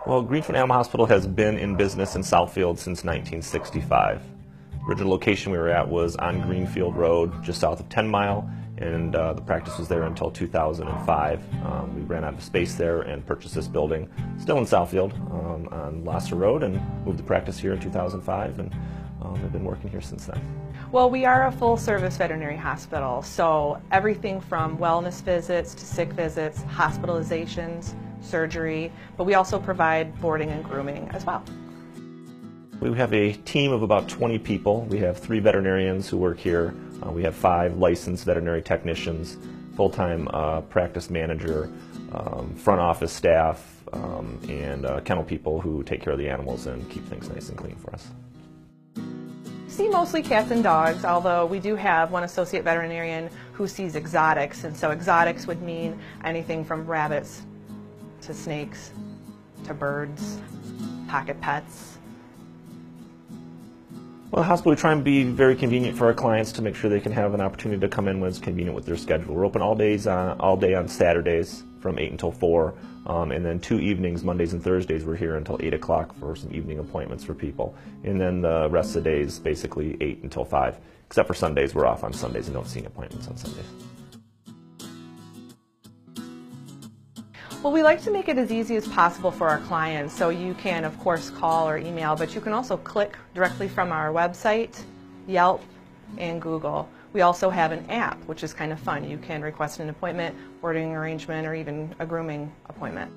Well, Greenfield Animal Hospital has been in business in Southfield since 1965. The original location we were at was on Greenfield Road, just south of 10 Mile, and the practice was there until 2005. We ran out of space there and purchased this building, still in Southfield, on Lasser Road, and moved the practice here in 2005, and I've been working here since then. Well, we are a full-service veterinary hospital, so everything from wellness visits to sick visits, hospitalizations, surgery, but we also provide boarding and grooming as well. We have a team of about 20 people. We have 3 veterinarians who work here. We have 5 licensed veterinary technicians, full-time practice manager, front office staff, and kennel people who take care of the animals and keep things nice and clean for us. See mostly cats and dogs, although we do have one associate veterinarian who sees exotics, and so exotics would mean anything from rabbits to snakes to birds, pocket pets. Well, the hospital, we try and be very convenient for our clients to make sure they can have an opportunity to come in when it's convenient with their schedule. We're open all day on Saturdays from 8 until 4, and then 2 evenings, Mondays and Thursdays, we're here until 8 o'clock for some evening appointments for people. And then the rest of the days, basically 8 until 5, except for Sundays. We're off on Sundays and don't see any appointments on Sundays. Well, we like to make it as easy as possible for our clients, so you can, of course, call or email, but you can also click directly from our website, Yelp, and Google. We also have an app, which is kind of fun. You can request an appointment, boarding arrangement, or even a grooming appointment.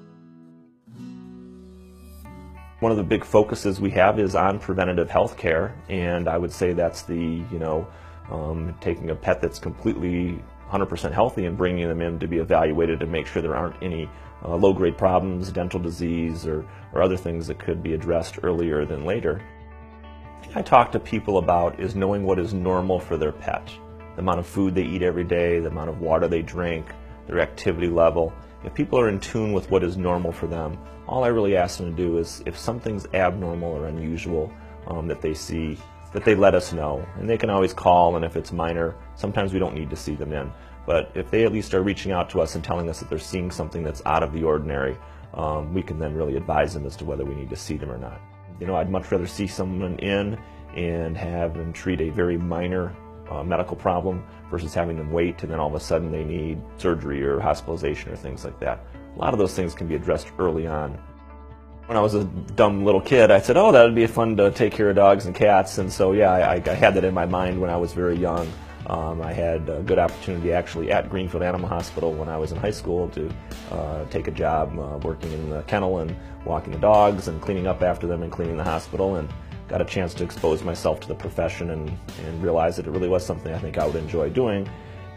One of the big focuses we have is on preventative health care, and I would say that's the, taking a pet that's completely 100% healthy and bringing them in to be evaluated to make sure there aren't any low-grade problems, dental disease, or other things that could be addressed earlier than later. I talk to people about is knowing what is normal for their pet. The amount of food they eat every day, the amount of water they drink, their activity level. If people are in tune with what is normal for them, all I really ask them to do is if something's abnormal or unusual that they see, that they let us know. And they can always call, and if it's minor, sometimes we don't need to see them in. But if they at least are reaching out to us and telling us that they're seeing something that's out of the ordinary, we can then really advise them as to whether we need to see them or not. I'd much rather see someone in and have them treat a very minor medical problem versus having them wait and then all of a sudden they need surgery or hospitalization or things like that. A lot of those things can be addressed early on. When I was a dumb little kid, I said, oh, that would be fun to take care of dogs and cats, and so yeah, I had that in my mind when I was very young. I had a good opportunity actually at Greenfield Animal Hospital when I was in high school to take a job working in the kennel and walking the dogs and cleaning up after them and cleaning the hospital, and got a chance to expose myself to the profession and realize that it really was something I think I would enjoy doing.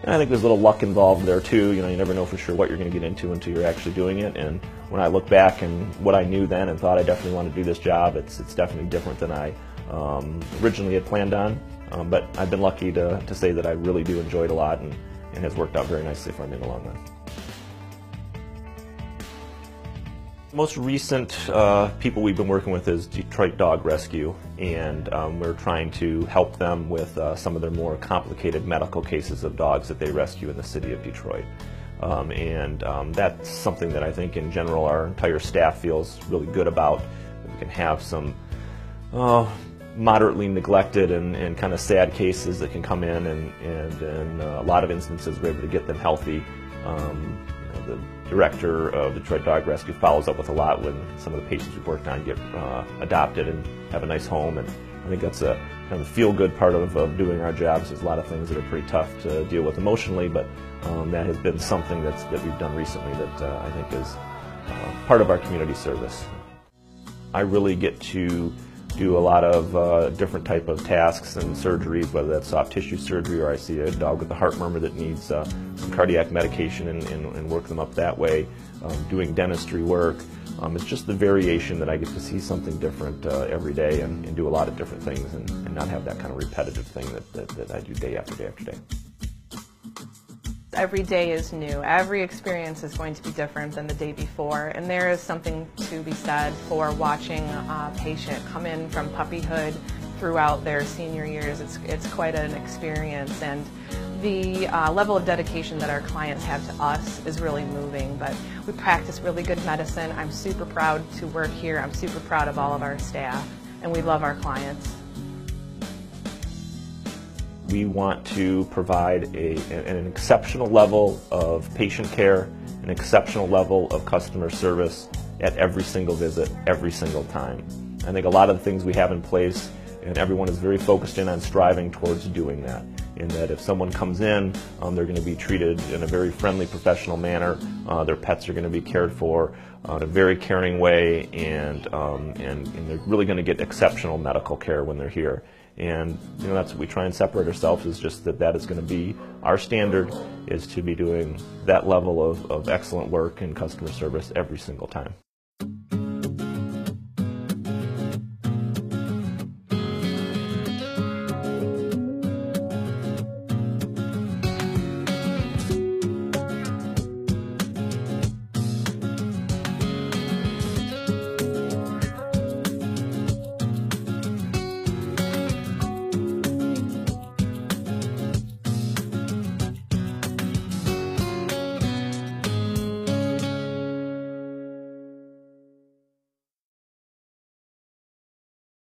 And I think there's a little luck involved there too. You never know for sure what you're going to get into until you're actually doing it. And when I look back and what I knew then and thought I definitely want to do this job, it's definitely different than I originally had planned on. But I've been lucky to say that I really do enjoy it a lot and has worked out very nicely for me in the long run. The most recent people we've been working with is Detroit Dog Rescue, and we're trying to help them with some of their more complicated medical cases of dogs that they rescue in the city of Detroit. That's something that I think in general our entire staff feels really good about. We can have some moderately neglected and kind of sad cases that can come in, and in a lot of instances we're able to get them healthy. The director of Detroit Dog Rescue follows up with a lot when some of the patients we've worked on get adopted and have a nice home, and I think that's a kind of a feel-good part of doing our jobs. There's a lot of things that are pretty tough to deal with emotionally, but that has been something that we've done recently that I think is part of our community service. I really get to do a lot of different type of tasks and surgeries, whether that's soft tissue surgery or I see a dog with a heart murmur that needs some cardiac medication and work them up that way, doing dentistry work. It's just the variation that I get to see something different every day and do a lot of different things and not have that kind of repetitive thing that I do day after day after day. Every day is new. Every experience is going to be different than the day before, and there is something to be said for watching a patient come in from puppyhood throughout their senior years. It's quite an experience, and the level of dedication that our clients have to us is really moving. But we practice really good medicine. I'm super proud to work here. I'm super proud of all of our staff, and we love our clients. We want to provide an exceptional level of patient care, an exceptional level of customer service at every single visit, every single time. I think a lot of the things we have in place, and everyone is very focused in on striving towards doing that. In that if someone comes in, they're going to be treated in a very friendly, professional manner. Their pets are going to be cared for in a very caring way, and they're really going to get exceptional medical care when they're here. And that's what we try and separate ourselves, is just that is going to be our standard, is to be doing that level of excellent work and customer service every single time.